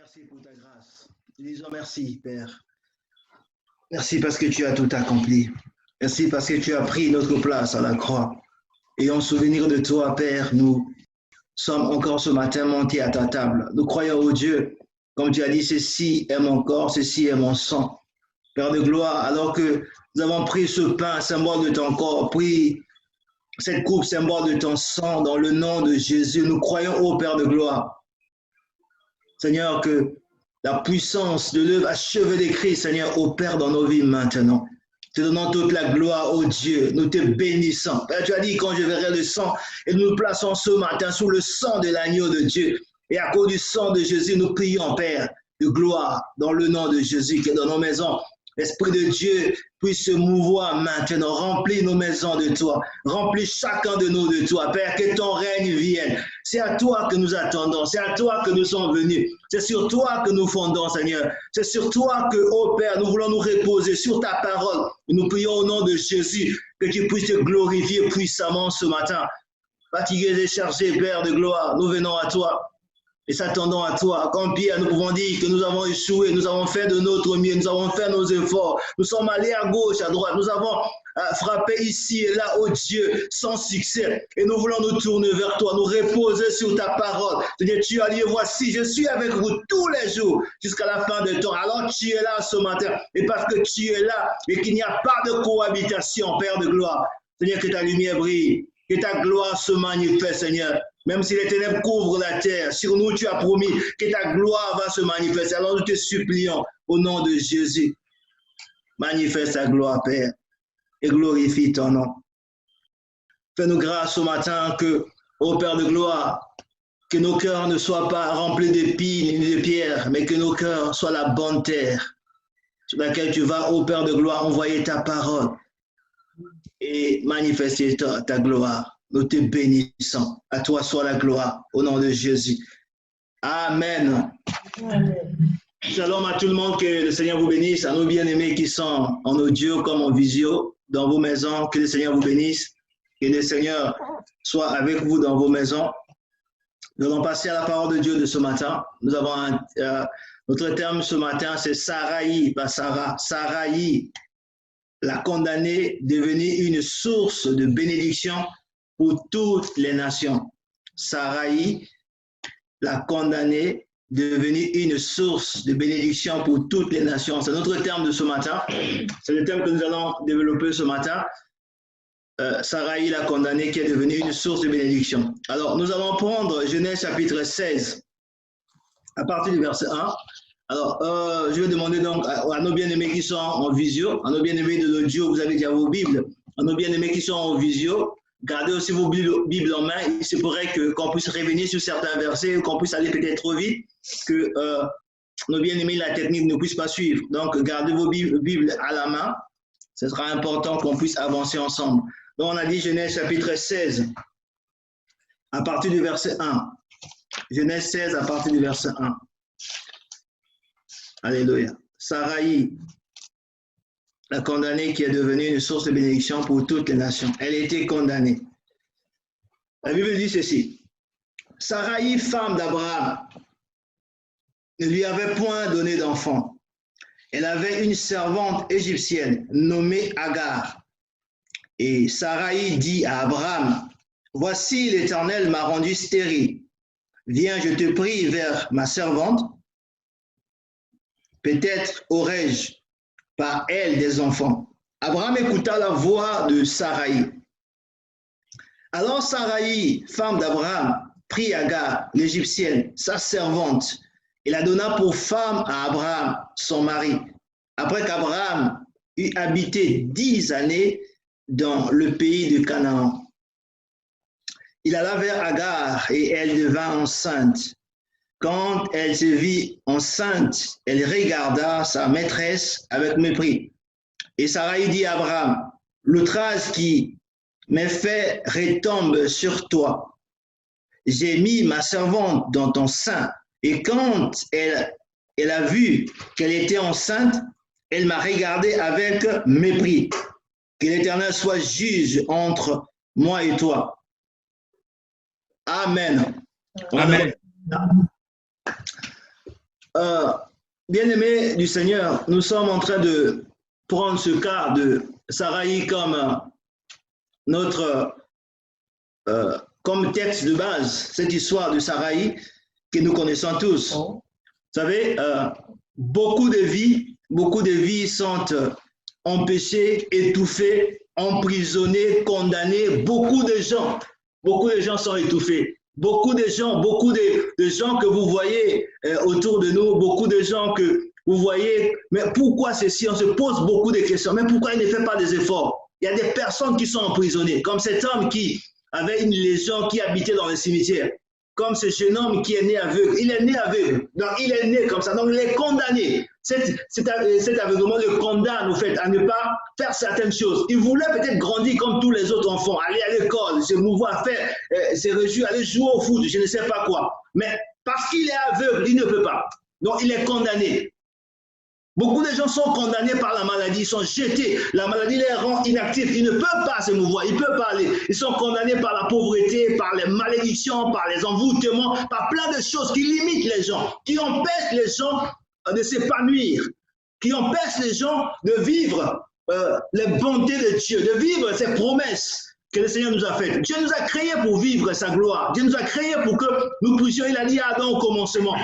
Merci pour ta grâce. Nous disons merci, Père. Merci parce que tu as tout accompli. Merci parce que tu as pris notre place à la croix. Et en souvenir de toi, Père, nous sommes encore ce matin montés à ta table. Nous croyons au Dieu. Comme tu as dit, ceci est mon corps, ceci est mon sang. Père de gloire, alors que nous avons pris ce pain, symbole de ton corps, pris cette coupe, symbole de ton sang, dans le nom de Jésus, nous croyons au Père de gloire. Seigneur, que la puissance de l'œuvre achevée de Christ, Seigneur, opère dans nos vies maintenant. Te donnons toute la gloire au Dieu. Nous te bénissons. Père, tu as dit, quand je verrai le sang, et nous nous plaçons ce matin sous le sang de l'agneau de Dieu. Et à cause du sang de Jésus, nous prions, Père, de gloire dans le nom de Jésus, que dans nos maisons, l'Esprit de Dieu puisse se mouvoir maintenant, remplir nos maisons de toi, remplir chacun de nous de toi. Père, que ton règne vienne. C'est à toi que nous attendons, c'est à toi que nous sommes venus. C'est sur toi que nous fondons, Seigneur. C'est sur toi que, ô Père, nous voulons nous reposer sur ta parole. Nous prions au nom de Jésus que tu puisses te glorifier puissamment ce matin. Fatigués et chargés, Père de gloire, nous venons à toi. Et s'attendons à toi. Comme Pierre, nous pouvons dire que nous avons échoué, nous avons fait de notre mieux, nous avons fait nos efforts, nous sommes allés à gauche, à droite, nous avons frappé ici et là, oh Dieu, sans succès. Et nous voulons nous tourner vers toi, nous reposer sur ta parole. Seigneur, tu as dit, voici, je suis avec vous tous les jours jusqu'à la fin du temps. Alors tu es là ce matin. Et parce que tu es là et qu'il n'y a pas de cohabitation, Père de gloire, Seigneur, que ta lumière brille, que ta gloire se manifeste, Seigneur. Même si les ténèbres couvrent la terre, sur nous tu as promis que ta gloire va se manifester. Alors nous te supplions au nom de Jésus. Manifeste ta gloire, Père, et glorifie ton nom. Fais-nous grâce ce matin que, ô Père de gloire, que nos cœurs ne soient pas remplis d'épines ni de pierres, mais que nos cœurs soient la bonne terre sur laquelle tu vas, ô Père de gloire, envoyer ta parole et manifester ta gloire. Nous te bénissons. À toi soit la gloire, au nom de Jésus. Amen. Amen. Shalom à tout le monde, que le Seigneur vous bénisse. À nos bien-aimés qui sont en audio comme en visio dans vos maisons, que le Seigneur vous bénisse. Que le Seigneur soit avec vous dans vos maisons. Nous allons passer à la parole de Dieu de ce matin. Nous avons notre terme ce matin, c'est Saraï, pas Sarah. Saraï, la condamnée, devenue une source de bénédiction pour toutes les nations. Saraï, la condamnée, devenue une source de bénédiction pour toutes les nations. C'est notre terme de ce matin. C'est le thème que nous allons développer ce matin. Saraï, la condamnée, qui est devenue une source de bénédiction. Alors, nous allons prendre Genèse chapitre 16, à partir du verset 1. Alors, je vais demander donc à nos bien-aimés qui sont en visio, à nos bien-aimés de l'audio, vous avez déjà vos Bibles, à nos bien-aimés qui sont en visio, gardez aussi vos Bibles en main. Il se pourrait qu'on puisse revenir sur certains versets, qu'on puisse aller peut-être trop vite, que nos bien-aimés, la technique ne puisse pas suivre. Donc, gardez vos Bibles à la main. Ce sera important qu'on puisse avancer ensemble. Donc, on a dit Genèse chapitre 16, à partir du verset 1. Genèse 16, à partir du verset 1. Alléluia. Saraï, la condamnée qui est devenue une source de bénédiction pour toutes les nations. Elle était condamnée. La Bible dit ceci. Saraï, femme d'Abraham, ne lui avait point donné d'enfant. Elle avait une servante égyptienne nommée Agar. Et Saraï dit à Abraham, « Voici l'Éternel m'a rendu stérile. Viens, je te prie, vers ma servante. Peut-être aurais-je par elle des enfants. » Abraham écouta la voix de Saraï. Alors Saraï, femme d'Abraham, prit Agar, l'Égyptienne, sa servante, et la donna pour femme à Abraham, son mari, après qu'Abraham eut habité 10 années dans le pays de Canaan. Il alla vers Agar et elle devint enceinte. Quand elle se vit enceinte, elle regarda sa maîtresse avec mépris. Et Saraï dit à Abraham, « L'outrage qui m'est fait retombe sur toi. J'ai mis ma servante dans ton sein. » Et quand elle a vu qu'elle était enceinte, elle m'a regardé avec mépris. Que l'Éternel soit juge entre moi et toi. Amen. Amen. Bien-aimés du Seigneur, nous sommes en train de prendre ce cas de Saraï comme notre comme texte de base, cette histoire de Saraï que nous connaissons tous. Vous savez, beaucoup de vies sont empêchées, étouffées, emprisonnées, condamnées. Beaucoup de gens sont étouffés. Beaucoup de gens que vous voyez autour de nous, beaucoup de gens que vous voyez, mais pourquoi ceci? On se pose beaucoup de questions. Mais pourquoi il ne fait pas des efforts? Il y a des personnes qui sont emprisonnées, comme cet homme qui avait une légion, qui habitait dans le cimetière, comme ce jeune homme qui est né aveugle. Il est né aveugle, donc il est né comme ça, donc il est condamné. Cet aveuglement le condamne au fait à ne pas faire certaines choses. Il voulait peut-être grandir comme tous les autres enfants, aller à l'école, se mouvoir, faire, se réjouir, aller jouer au foot, je ne sais pas quoi. Mais parce qu'il est aveugle, il ne peut pas. Donc il est condamné. Beaucoup de gens sont condamnés par la maladie, ils sont jetés. La maladie les rend inactifs, ils ne peuvent pas se mouvoir, ils ne peuvent pas aller. Ils sont condamnés par la pauvreté, par les malédictions, par les envoûtements, par plein de choses qui limitent les gens, qui empêchent les gens de s'épanouir, qui empêchent les gens de vivre les bontés de Dieu, de vivre ses promesses que le Seigneur nous a faites. Dieu nous a créés pour vivre sa gloire. Dieu nous a créés pour que nous puissions, il a dit à Adam au commencement,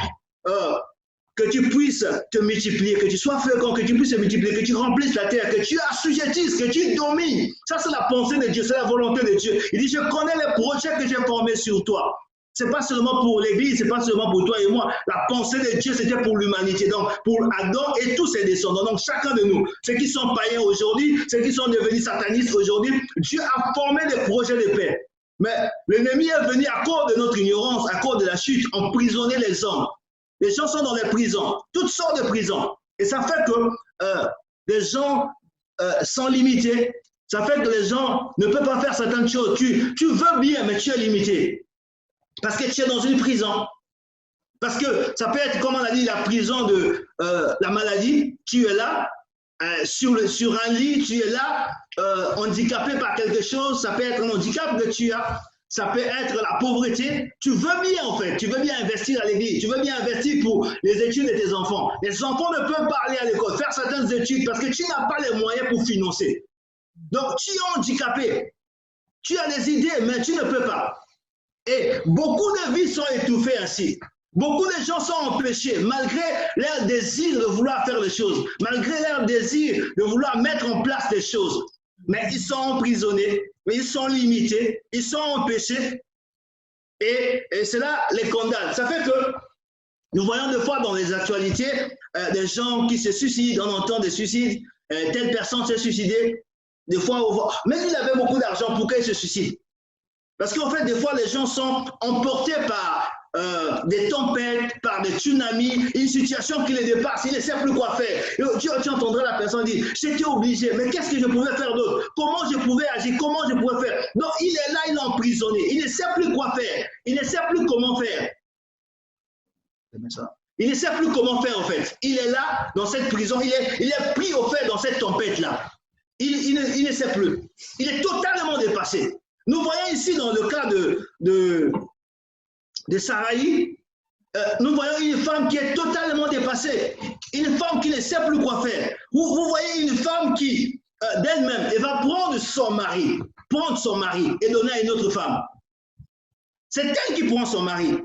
que tu puisses te multiplier, que tu sois fécond, que tu puisses te multiplier, que tu remplisses la terre, que tu assujettisses, que tu domines. Ça, c'est la pensée de Dieu, c'est la volonté de Dieu. Il dit, je connais les projets que j'ai formés sur toi. Ce n'est pas seulement pour l'Église, ce n'est pas seulement pour toi et moi. La pensée de Dieu, c'était pour l'humanité, donc pour Adam et tous ses descendants. Donc chacun de nous, ceux qui sont païens aujourd'hui, ceux qui sont devenus satanistes aujourd'hui, Dieu a formé des projets de paix. Mais l'ennemi est venu à cause de notre ignorance, à cause de la chute, emprisonner les hommes. Les gens sont dans les prisons, toutes sortes de prisons. Et ça fait que les gens sont limités. Ça fait que les gens ne peuvent pas faire certaines choses. Tu veux bien, mais tu es limité. Parce que tu es dans une prison. Parce que ça peut être, comme on a dit, la prison de la maladie. Tu es là, sur un lit, tu es là, handicapé par quelque chose. Ça peut être un handicap que tu as. Ça peut être la pauvreté. Tu veux bien, en fait. Tu veux bien investir à l'église. Tu veux bien investir pour les études de tes enfants. Les enfants ne peuvent pas aller à l'école, faire certaines études parce que tu n'as pas les moyens pour financer. Donc, tu es handicapé. Tu as des idées, mais tu ne peux pas. Et beaucoup de vies sont étouffées ainsi. Beaucoup de gens sont empêchés, malgré leur désir de vouloir faire les choses, malgré leur désir de vouloir mettre en place des choses. Mais ils sont emprisonnés, ils sont limités, ils sont empêchés. Et cela les condamne. Ça fait que nous voyons des fois dans les actualités des gens qui se suicident, on entend des suicides, telle personne s'est suicidée. Des fois, on voit, même s'il avait beaucoup d'argent, pourquoi il se suicide? Parce qu'en fait, des fois, les gens sont emportés par des tempêtes, par des tsunamis, une situation qui les dépasse, ils ne savent plus quoi faire. Tu entendrais la personne dire, j'étais obligé, mais qu'est-ce que je pouvais faire d'autre? Comment je pouvais agir? Comment je pouvais faire? Donc, il est là, il est emprisonné, il ne sait plus quoi faire, il ne sait plus comment faire. Il ne sait plus comment faire, en fait. Il est là, dans cette prison, il est pris au fait dans cette tempête-là. Il ne sait plus. Il est totalement dépassé. Nous voyons ici, dans le cas de Saraï, nous voyons une femme qui est totalement dépassée. Une femme qui ne sait plus quoi faire. Vous voyez une femme qui, d'elle-même, elle va prendre son mari et donner à une autre femme. C'est elle qui prend son mari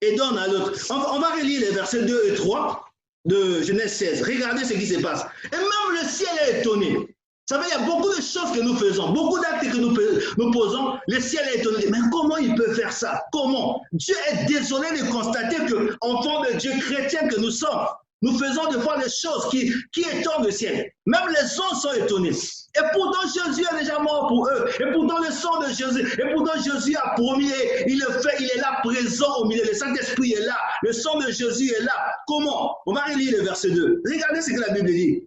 et donne à l'autre. On va relire les versets 2 et 3 de Genèse 16. Regardez ce qui se passe. Et même le ciel est étonné. Vous savez, il y a beaucoup de choses que nous faisons, beaucoup d'actes que nous posons, le ciel est étonné. Mais comment il peut faire ça? Comment? Dieu est désolé de constater que, enfants de Dieu chrétiens que nous sommes, nous faisons des fois des choses qui étonnent le ciel. Même les hommes sont étonnés. Et pourtant, Jésus est déjà mort pour eux. Et pourtant, le sang de Jésus, et pourtant, Jésus a promis, il le fait, il est là présent au milieu. Le Saint-Esprit est là. Le sang de Jésus est là. Comment? On va relire le verset 2. Regardez ce que la Bible dit.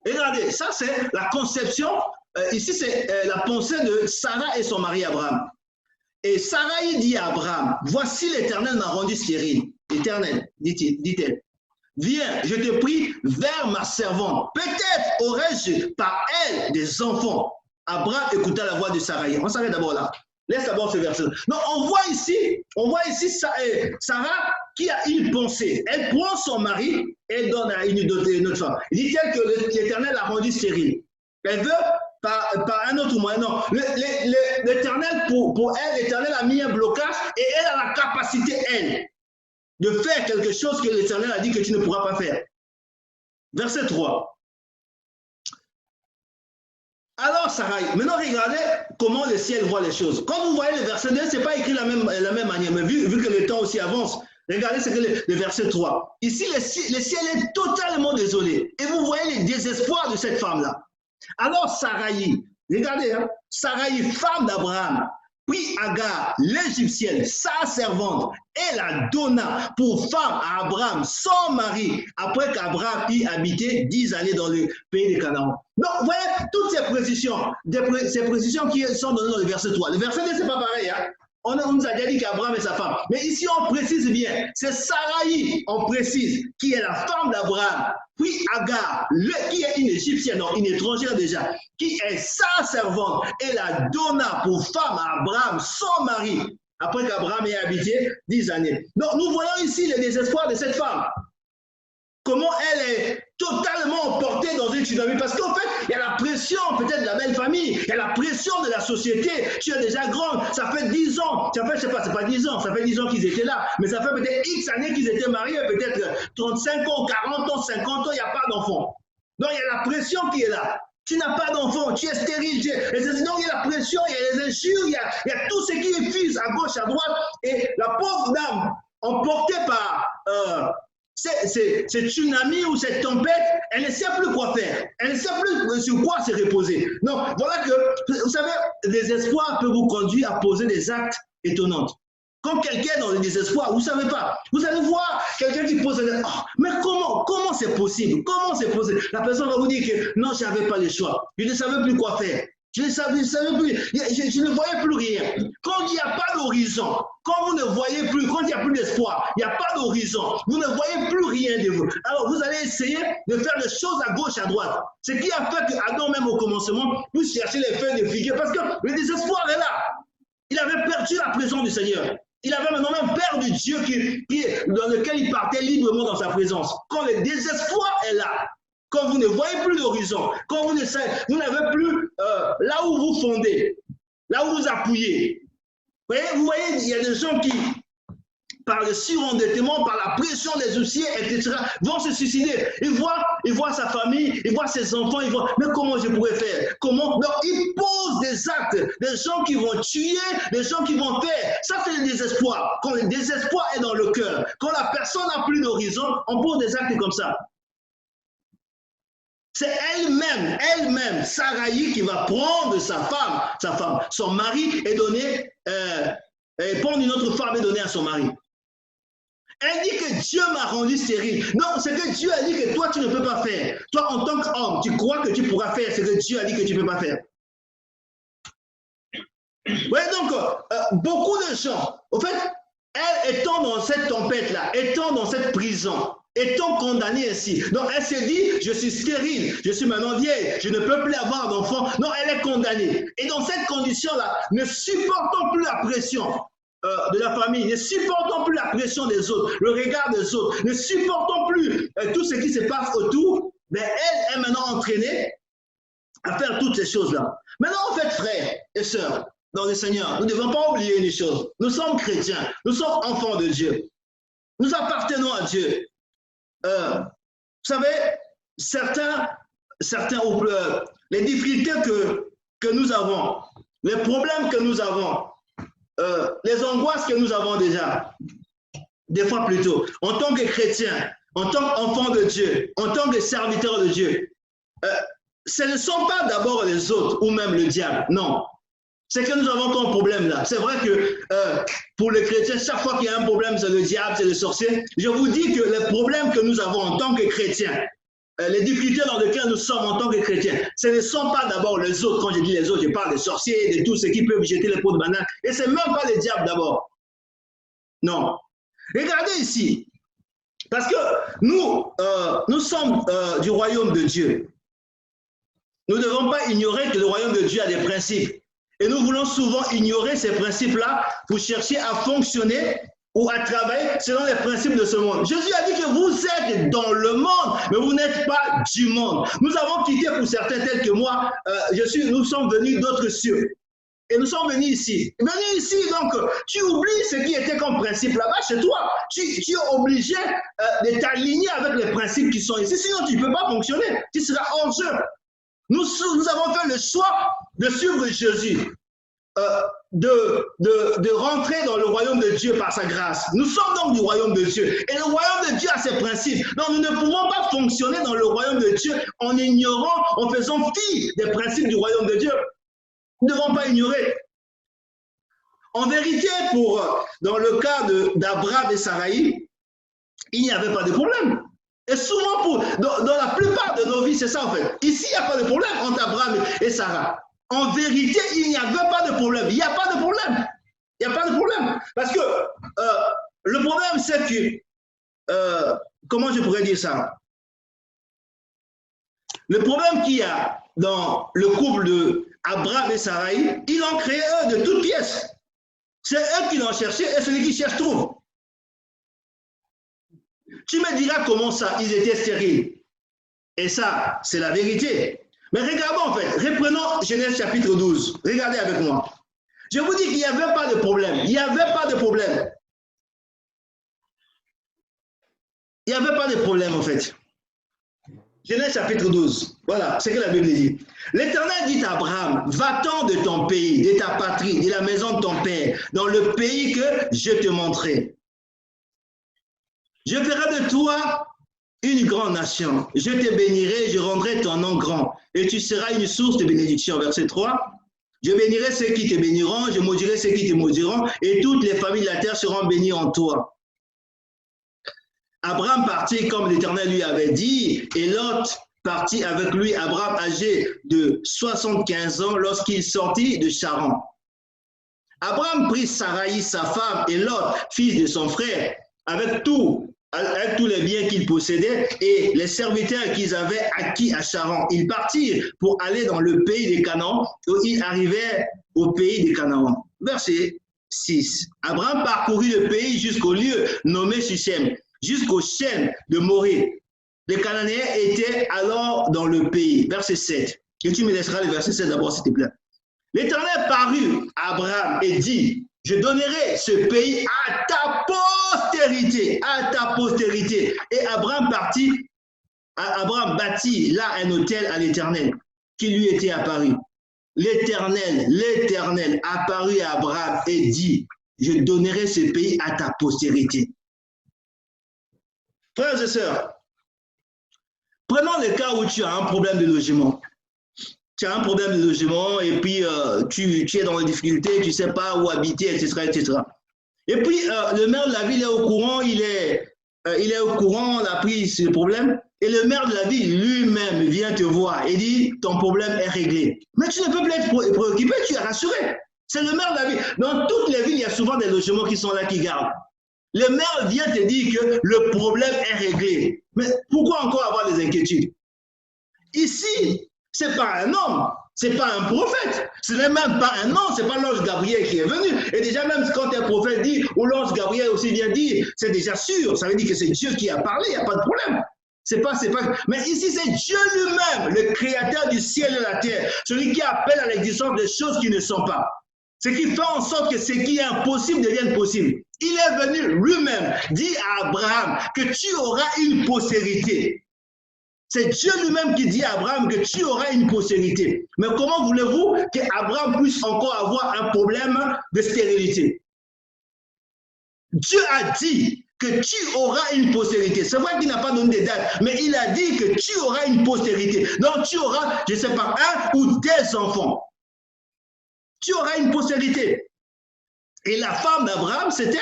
Regardez, ça c'est la conception, ici c'est la pensée de Sarah et son mari Abraham. Et Sarah dit à Abraham, voici l'Éternel m'a rendu stérile. L'Éternel, dit-elle, viens, je te prie, vers ma servante. Peut-être aurais-je par elle des enfants. Abraham écouta la voix de Sarah. On s'arrête d'abord là. Laisse d'abord ce verset. Donc on voit ici Sarah qui a une pensée, elle prend son mari et elle donne à une autre femme. Dit-elle que l'Éternel a rendu stérile. Elle veut par un autre moyen. Non, l'Éternel, pour elle, l'Éternel a mis un blocage et elle a la capacité, elle, de faire quelque chose que l'Éternel a dit que tu ne pourras pas faire. Verset 3. Alors, Sarah, maintenant regardez comment le ciel voit les choses. Quand vous voyez le verset 2, ce n'est pas écrit la même manière, mais vu que le temps aussi avance, regardez ce que le verset 3. Ici, le ciel est totalement désolé. Et vous voyez le désespoir de cette femme-là. Alors, Saraï, regardez, hein, Saraï, femme d'Abraham, puis Agar, l'Égyptienne, sa servante, et la donna pour femme à Abraham, son mari, après qu'Abraham y habitait 10 années dans le pays de Canaan. Donc, vous voyez, toutes ces précisions qui sont données dans le verset 3. Le verset 2, ce n'est pas pareil. Hein? On nous a déjà dit qu'Abraham est sa femme. Mais ici, on précise bien, c'est Saraï, on précise, qui est la femme d'Abraham. Puis Agar, qui est une Égyptienne, non, une étrangère déjà, qui est sa servante, et la donna pour femme à Abraham, son mari, après qu'Abraham ait habité 10 années. Donc, nous voyons ici le désespoir de cette femme. Comment elle est totalement emportée dans une tsunami. Parce qu'en fait, il y a la pression peut-être de la belle famille, il y a la pression de la société. Tu es déjà grande, ça fait 10 ans, ça fait, je sais pas, c'est pas 10 ans, ça fait 10 ans qu'ils étaient là, mais ça fait peut-être X années qu'ils étaient mariés, peut-être 35 ans, 40 ans, 50 ans, il n'y a pas d'enfant. Donc, il y a la pression qui est là. Tu n'as pas d'enfant, tu es stérile. Donc, il y a la pression, il y a les injures, il y a tout ce qui fuse à gauche, à droite. Et la pauvre dame, emportée par cette tsunami ou cette tempête, elle ne sait plus quoi faire. Elle ne sait plus sur quoi se reposer. Donc, voilà que, vous savez, le désespoir peut vous conduire à poser des actes étonnants. Quand quelqu'un est dans le désespoir, vous ne savez pas. Vous allez voir quelqu'un qui pose des... Oh, mais comment c'est possible? Comment c'est possible? La personne va vous dire que non, je n'avais pas le choix. Je ne savais plus quoi faire. Je ne savais plus, je ne voyais plus rien. Quand il n'y a pas d'horizon, quand vous ne voyez plus, quand il n'y a plus d'espoir, il n'y a pas d'horizon, vous ne voyez plus rien de vous. Alors vous allez essayer de faire des choses à gauche, à droite. Ce qui a fait qu'Adam, même au commencement, vous cherchez les feuilles de figuier parce que le désespoir est là. Il avait perdu la présence du Seigneur. Il avait maintenant même perdu Dieu dans lequel il partait librement dans sa présence. Quand le désespoir est là, quand vous ne voyez plus d'horizon, quand vous n'avez plus là où vous fondez, là où vous appuyez. Vous voyez, il y a des gens qui, par le surendettement, par la pression des huissiers, etc., vont se suicider. Ils voient sa famille, ils voient ses enfants, ils voient, mais comment je pourrais faire? Comment? Non, ils posent des actes, des gens qui vont tuer, des gens qui vont faire. Ça, c'est le désespoir. Quand le désespoir est dans le cœur, quand la personne n'a plus d'horizon, on pose des actes comme ça. C'est elle-même, Saraï, qui va prendre sa femme, son mari, et donner, prendre une autre femme et donner à son mari. Elle dit que Dieu m'a rendu stérile. Non, c'est que Dieu a dit que toi, tu ne peux pas faire. Toi, en tant qu'homme, tu crois que tu pourras faire ce que Dieu a dit que tu ne peux pas faire. Oui, donc, beaucoup de gens, en fait, elle étant dans cette tempête-là, étant dans cette prison, étant condamnée ainsi, donc elle s'est dit, je suis stérile, je suis maintenant vieille, je ne peux plus avoir d'enfant. Non, elle est condamnée. Et dans cette condition-là, ne supportant plus la pression de la famille, ne supportant plus la pression des autres, le regard des autres, ne supportant plus tout ce qui se passe autour, mais elle est maintenant entraînée à faire toutes ces choses-là. Maintenant, en fait, frères et sœurs, dans le Seigneur, nous ne devons pas oublier une chose. Nous sommes chrétiens, nous sommes enfants de Dieu. Nous appartenons à Dieu. Vous savez, certains les difficultés que nous avons, les problèmes que nous avons, les angoisses que nous avons déjà, des fois plutôt, en tant que chrétiens, en tant qu'enfants de Dieu, en tant que serviteurs de Dieu, ce ne sont pas d'abord les autres ou même le diable, non. C'est que nous avons comme problème là. C'est vrai que pour les chrétiens, chaque fois qu'il y a un problème, c'est le diable, c'est le sorcier. Je vous dis que les problèmes que nous avons en tant que chrétiens, les difficultés dans lesquelles nous sommes en tant que chrétiens, ce ne sont pas d'abord les autres. Quand je dis les autres, je parle des sorciers, de tous ceux qui peuvent jeter les pots de banane. Et ce n'est même pas le diable d'abord. Non. Regardez ici. Parce que nous sommes du royaume de Dieu. Nous ne devons pas ignorer que le royaume de Dieu a des principes. Et nous voulons souvent ignorer ces principes-là pour chercher à fonctionner ou à travailler selon les principes de ce monde. Jésus a dit que vous êtes dans le monde, mais vous n'êtes pas du monde. Nous avons quitté pour certains tels que moi, nous sommes venus d'autres cieux. Et nous sommes venus ici. Venus ici, donc, tu oublies ce qui était comme principe là-bas chez toi. Tu es obligé de t'aligner avec les principes qui sont ici. Sinon, tu ne peux pas fonctionner. Tu seras hors jeu. Nous avons fait le choix de suivre Jésus. De rentrer dans le royaume de Dieu par sa grâce. Nous sommes donc du royaume de Dieu. Et le royaume de Dieu a ses principes. Donc nous ne pouvons pas fonctionner dans le royaume de Dieu en ignorant, en faisant fi des principes du royaume de Dieu. Nous ne devons pas ignorer. En vérité, dans le cas d'Abraham et Saraï, il n'y avait pas de problème. Et souvent, dans la plupart de nos vies, c'est ça en fait. Ici, il n'y a pas de problème entre Abraham et Sarah. En vérité, il n'y avait pas de problème. Il n'y a pas de problème. Il n'y a pas de problème. Parce que le problème, c'est que, comment je pourrais dire ça? Le problème qu'il y a dans le couple d'Abraham et Saraï, ils l'ont créé eux de toutes pièces. C'est eux qui l'ont cherché et celui qui cherche trouve. Tu me diras comment ça, ils étaient stériles. Et ça, c'est la vérité. Mais regardons en fait, reprenons Genèse chapitre 12. Regardez avec moi. Je vous dis qu'il n'y avait pas de problème. Il n'y avait pas de problème. Il n'y avait pas de problème en fait. Genèse chapitre 12. Voilà, c'est ce que la Bible dit. L'Éternel dit à Abraham, va-t'en de ton pays, de ta patrie, de la maison de ton père, dans le pays que je te montrerai. Je ferai de toi une grande nation. Je te bénirai, je rendrai ton nom grand. Et tu seras une source de bénédiction. Verset 3. Je bénirai ceux qui te béniront, je maudirai ceux qui te maudiront, et toutes les familles de la terre seront bénies en toi. Abraham partit comme l'Éternel lui avait dit, et Lot partit avec lui, Abraham âgé de 75 ans, lorsqu'il sortit de Charan. Abraham prit Saraï, sa femme, et Lot, fils de son frère, avec tous les biens qu'ils possédaient et les serviteurs qu'ils avaient acquis à Charan. Ils partirent pour aller dans le pays des Canaan, où ils arrivèrent au pays des Canaan. Verset 6. Abraham parcourut le pays jusqu'au lieu nommé Sichem, jusqu'au chêne de Morée. Les Cananéens étaient alors dans le pays. Verset 7. Et tu me laisseras le verset 7 d'abord, s'il te plaît. L'Éternel parut à Abraham et dit, je donnerai ce pays à ta postérité, à ta postérité. Et Abraham bâtit là un autel à l'Éternel qui lui était apparu. L'Éternel apparut à Abraham et dit, je donnerai ce pays à ta postérité. Frères et sœurs, prenons le cas où tu as un problème de logement. Tu as un problème de logement et puis tu es dans les difficultés, tu ne sais pas où habiter, etc., etc. Et puis le maire de la ville est au courant, il est au courant, on a pris ce problème. Et le maire de la ville lui-même vient te voir et dit, ton problème est réglé. Mais tu ne peux plus être préoccupé, tu es rassuré. C'est le maire de la ville. Dans toutes les villes, il y a souvent des logements qui sont là, qui gardent. Le maire vient te dire que le problème est réglé. Mais pourquoi encore avoir des inquiétudes? Ici, ce n'est pas un homme, ce n'est pas un prophète, ce n'est même pas un homme, ce n'est pas l'ange Gabriel qui est venu. Et déjà même quand un prophète dit, ou l'ange Gabriel aussi vient dire, c'est déjà sûr, ça veut dire que c'est Dieu qui a parlé, il n'y a pas de problème. C'est pas. Mais ici, c'est Dieu lui-même, le créateur du ciel et de la terre, celui qui appelle à l'existence des choses qui ne sont pas. Ce qui fait en sorte que ce qui est impossible devienne possible. Il est venu lui-même dire à Abraham que tu auras une postérité. C'est Dieu lui-même qui dit à Abraham que tu auras une postérité. Mais comment voulez-vous qu'Abraham puisse encore avoir un problème de stérilité? Dieu a dit que tu auras une postérité. C'est vrai qu'il n'a pas donné de date, mais il a dit que tu auras une postérité. Donc tu auras, je ne sais pas, un ou des enfants. Tu auras une postérité. Et la femme d'Abraham, c'était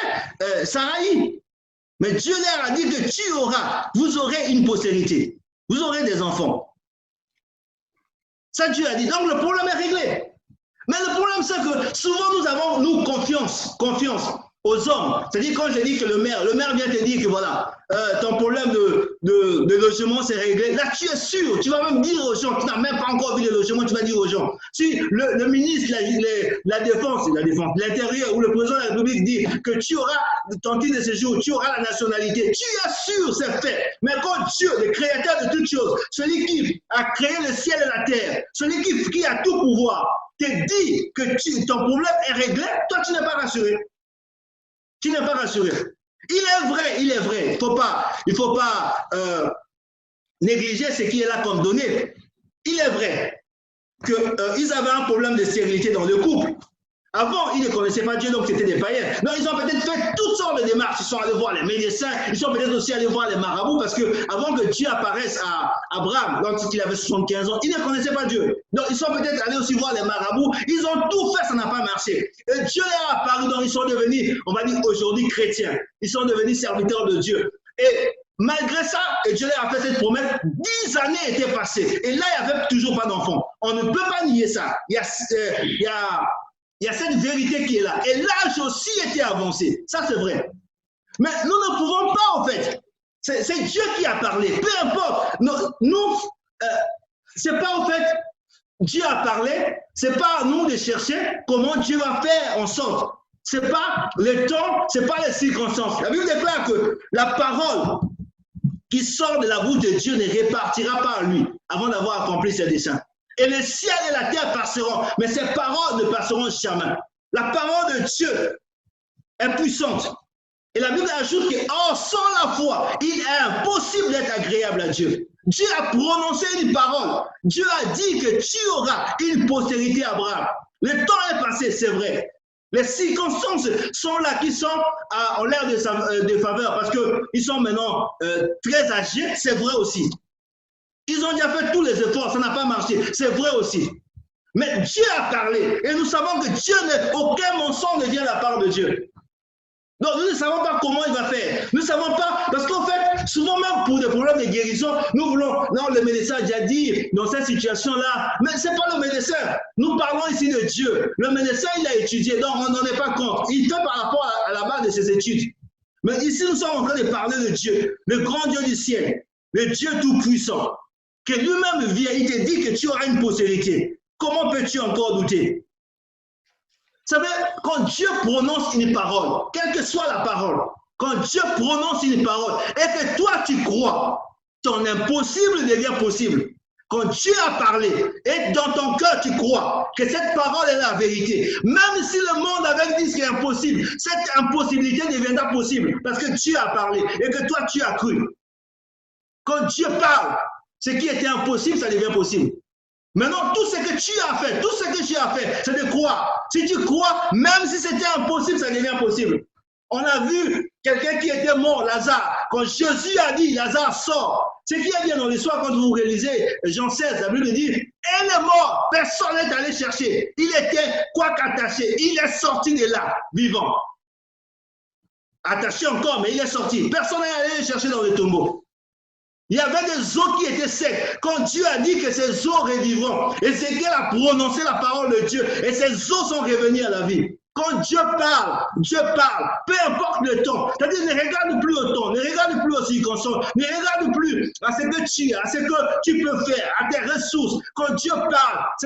Saraï. Mais Dieu leur a dit que vous aurez une postérité. Vous aurez des enfants. Ça, Dieu a dit. Donc, le problème est réglé. Mais le problème, c'est que souvent, nous avons, confiance. aux hommes. C'est-à-dire quand je dis que le maire vient te dire que voilà, ton problème de logement c'est réglé, là tu es sûr, tu vas même dire aux gens, tu n'as même pas encore vu le logement, tu vas dire aux gens. Si le ministre, la défense, l'intérieur ou le président de la République dit que tu auras ton titre de séjour, tu auras la nationalité, tu es sûr, c'est fait. Mais quand Dieu, le créateur de toutes choses, celui qui a créé le ciel et la terre, celui qui a tout pouvoir, te dit que ton problème est réglé, toi tu n'es pas rassuré. Tu n'es pas rassuré. Il est vrai. Il ne faut pas négliger ce qui est là comme donné. Il est vrai qu'ils avaient un problème de stérilité dans le couple. Avant, ils ne connaissaient pas Dieu, donc c'était des païens. Non, ils ont peut-être fait toutes sortes de démarches. Ils sont allés voir les médecins, ils sont peut-être aussi allés voir les marabouts, parce qu'avant que Dieu apparaisse à Abraham, lorsqu'il avait 75 ans, ils ne connaissaient pas Dieu. Donc, ils sont peut-être allés aussi voir les marabouts. Ils ont tout fait, ça n'a pas marché. Et Dieu leur a apparu, donc ils sont devenus, on va dire aujourd'hui, chrétiens. Ils sont devenus serviteurs de Dieu. Et malgré ça, Dieu leur a fait cette promesse. 10 années étaient passées. Et là, il n'y avait toujours pas d'enfant. On ne peut pas nier ça. Il y a cette vérité qui est là. Et l'âge aussi était avancé. Ça, c'est vrai. Mais nous ne pouvons pas, en fait. C'est Dieu qui a parlé. Peu importe. Nous c'est pas, en fait, Dieu a parlé. C'est pas à nous de chercher comment Dieu va faire en sorte. C'est pas le temps, c'est pas les circonstances. La Bible déclare que la parole qui sort de la bouche de Dieu ne repartira pas à lui avant d'avoir accompli ses desseins. Et le ciel et la terre passeront, mais ses paroles ne passeront jamais. La parole de Dieu est puissante. Et la Bible ajoute que, sans la foi, il est impossible d'être agréable à Dieu. Dieu a prononcé une parole. Dieu a dit que tu auras une postérité à Abraham. Le temps est passé, c'est vrai. Les circonstances sont là qui sont en l'air de faveur parce qu'ils sont maintenant très âgés, c'est vrai aussi. Ils ont déjà fait tous les efforts, ça n'a pas marché. C'est vrai aussi. Mais Dieu a parlé. Et nous savons que Dieu aucun mensonge ne vient de la part de Dieu. Donc nous ne savons pas comment il va faire. Nous ne savons pas, parce qu'en fait, souvent même pour des problèmes de guérison, nous voulons, non, le médecin a déjà dit dans cette situation-là, mais ce n'est pas le médecin. Nous parlons ici de Dieu. Le médecin, il a étudié, donc on n'en est pas compte. Il fait par rapport à la base de ses études. Mais ici, nous sommes en train de parler de Dieu, le grand Dieu du ciel, le Dieu tout-puissant, que lui-même vient, il te dit que tu auras une postérité. Comment peux-tu encore douter? Vous savez, quand Dieu prononce une parole, quelle que soit la parole, quand Dieu prononce une parole et que toi tu crois, ton impossible devient possible. Quand Dieu a parlé et dans ton cœur tu crois que cette parole est la vérité, même si le monde avec dit ce qui est impossible, cette impossibilité deviendra possible parce que Dieu a parlé et que toi tu as cru. Quand Dieu parle, ce qui était impossible, ça devient possible. Maintenant, tout ce que tu as fait, c'est de croire. Si tu crois, même si c'était impossible, ça devient possible. On a vu quelqu'un qui était mort, Lazare. Quand Jésus a dit, Lazare sort. Ce qui est bien dans l'histoire, quand vous réalisez Jean 16, la Bible dit, elle est mort, personne n'est allé chercher. Il était quoi qu'attaché. Il est sorti de là, vivant. Attaché encore, mais il est sorti. Personne n'est allé le chercher dans le tombeau. Il y avait des eaux qui étaient secs. Quand Dieu a dit que ces eaux revivront, Ézéchiel a prononcé la parole de Dieu et ces eaux sont revenues à la vie. Quand Dieu parle, peu importe le temps. C'est-à-dire, ne regarde plus au temps, ne regarde plus aux circonstances, ne regarde plus à ce que tu as, à ce que tu peux faire, à tes ressources. Quand Dieu parle, ce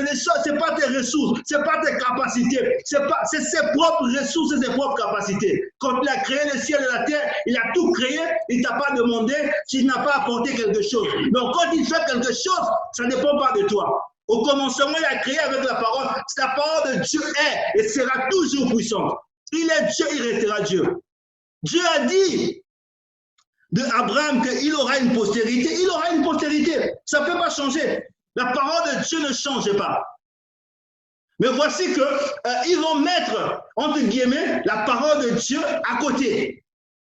n'est pas tes ressources, ce n'est pas tes capacités, c'est ses propres ressources et ses propres capacités. Quand il a créé le ciel et la terre, il a tout créé, il ne t'a pas demandé s'il n'a pas apporté quelque chose. Donc, quand il fait quelque chose, ça ne dépend pas de toi. Au commencement, il a créé avec la parole. La parole de Dieu est et sera toujours puissante. Il est Dieu, il restera Dieu. Dieu a dit d'Abraham qu'il aura une postérité. Il aura une postérité. Ça ne peut pas changer. La parole de Dieu ne change pas. Mais voici qu'ils vont mettre, entre guillemets, la parole de Dieu à côté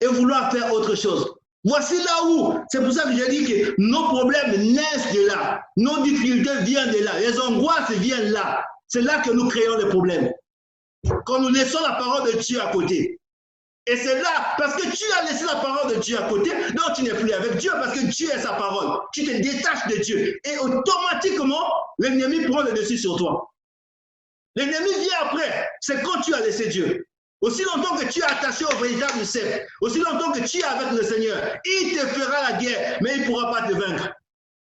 et vouloir faire autre chose. Voici là où, c'est pour ça que je dis que nos problèmes naissent de là, nos difficultés viennent de là, les angoisses viennent là. C'est là que nous créons les problèmes. Quand nous laissons la parole de Dieu à côté. Et c'est là, parce que tu as laissé la parole de Dieu à côté, donc tu n'es plus avec Dieu, parce que Dieu est sa parole. Tu te détaches de Dieu. Et automatiquement, l'ennemi prend le dessus sur toi. L'ennemi vient après. C'est quand tu as laissé Dieu. aussi longtemps que tu es attaché au véritable sceptre, aussi longtemps que tu es avec le Seigneur, il te fera la guerre, mais il ne pourra pas te vaincre.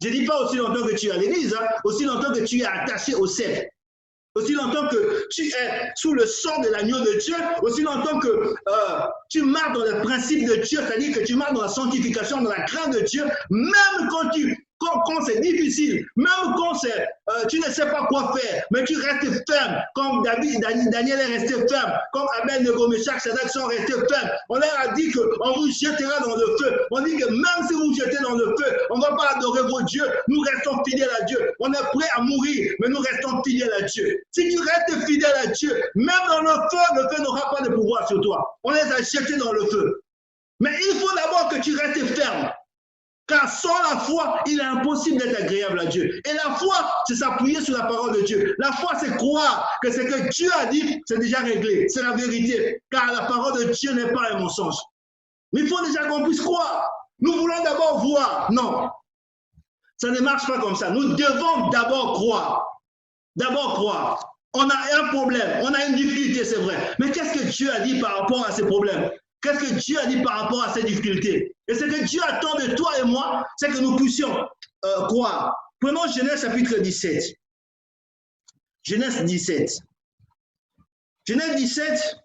Je ne dis pas aussi longtemps que tu es à l'église, hein, aussi longtemps que tu es attaché au sceptre. Aussi longtemps que tu es sous le sang de l'agneau de Dieu, aussi longtemps que tu marches dans le principe de Dieu, c'est-à-dire que tu marches dans la sanctification, dans la crainte de Dieu, même quand c'est difficile, même quand tu ne sais pas quoi faire, mais tu restes ferme, comme Daniel est resté ferme, comme Abel, Nego, Meshach, Shadrach sont restés fermes. On leur a dit qu'on vous jettera dans le feu. On dit que même si vous jetez dans le feu, on ne va pas adorer vos dieux. Nous restons fidèles à Dieu. On est prêt à mourir, mais nous restons fidèles à Dieu. Si tu restes fidèle à Dieu, même dans le feu n'aura pas de pouvoir sur toi. On les a jetés dans le feu. Mais il faut d'abord que tu restes ferme. Car sans la foi, il est impossible d'être agréable à Dieu. Et la foi, c'est s'appuyer sur la parole de Dieu. La foi, c'est croire que ce que Dieu a dit, c'est déjà réglé. C'est la vérité. Car la parole de Dieu n'est pas un mensonge. Mais il faut déjà qu'on puisse croire. Nous voulons d'abord voir. Non. Ça ne marche pas comme ça. Nous devons d'abord croire. D'abord croire. On a un problème. On a une difficulté, c'est vrai. Mais qu'est-ce que Dieu a dit par rapport à ces problèmes? Qu'est-ce que Dieu a dit par rapport à ces difficultés? Et ce que Dieu attend de toi et moi, c'est que nous puissions croire. Prenons Genèse chapitre 17. Genèse 17. Genèse 17.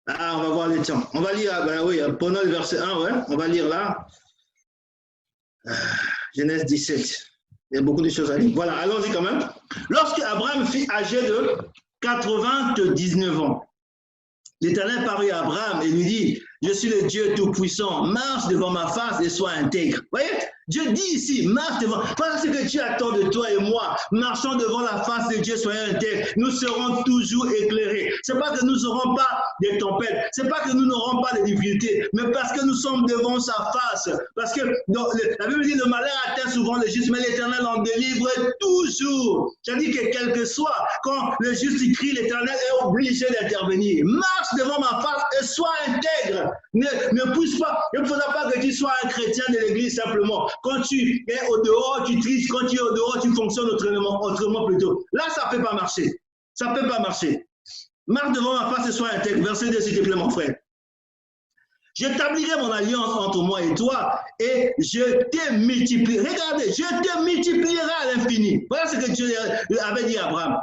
Ah, on va voir le temps. On va lire, ben oui, prenons le verset 1, ouais. On va lire là. Genèse 17. Il y a beaucoup de choses à lire. Voilà, allons-y quand même. Lorsque Abraham fut âgé de 99 ans, l'Éternel parut à Abraham et lui dit, je suis le Dieu Tout-Puissant, marche devant ma face et sois intègre. Vous voyez, Dieu dit ici, marche devant. Voilà ce que Dieu attend de toi et moi. Marchons devant la face de Dieu, soyons intègres. Nous serons toujours éclairés. Ce n'est pas que nous n'aurons pas des tempêtes, ce n'est pas que nous n'aurons pas de difficultés, mais parce que nous sommes devant sa face. Parce que la Bible dit, le malheur atteint souvent le juste, mais l'Éternel en délivre toujours. C'est-à-dire que quel que soit, quand le juste crie, l'Éternel est obligé d'intervenir. Marche devant ma face et sois intègre. Ne pousse pas. Il ne faudra pas que tu sois un chrétien de l'église simplement. Quand tu es au dehors, tu triches. Quand tu es au dehors, tu fonctionnes autrement plutôt. Là, ça ne peut pas marcher. Ça ne peut pas marcher. Marche devant ma face et sois intègre. Verset 2, s'il te plaît, mon frère. J'établirai mon alliance entre moi et toi et je te multiplierai. Regardez, je te multiplierai à l'infini. Voilà ce que Dieu avait dit à Abraham.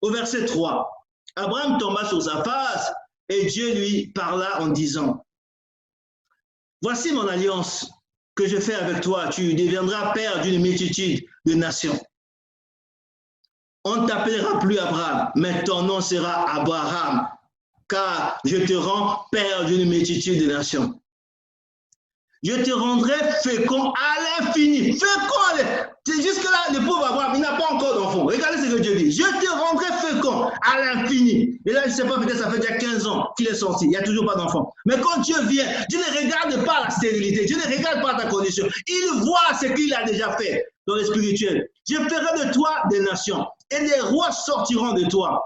Au verset 3, Abraham tomba sur sa face et Dieu lui parla en disant, voici mon alliance que je fais avec toi, tu deviendras père d'une multitude de nations. On ne t'appellera plus Abraham, mais ton nom sera Abraham, car je te rends père d'une multitude de nations. Je te rendrai fécond à l'infini. Fécond, c'est jusque-là, le pauvre Abraham, il n'a pas encore d'enfant. Regardez ce que Dieu dit. Je te rendrai fécond à l'infini. Et là, je ne sais pas, peut-être ça fait déjà 15 ans qu'il est sorti. Il n'y a toujours pas d'enfant. Mais quand Dieu vient, Dieu ne regarde pas la stérilité. Dieu ne regarde pas ta condition. Il voit ce qu'il a déjà fait dans le spirituel. Je ferai de toi des nations et des rois sortiront de toi.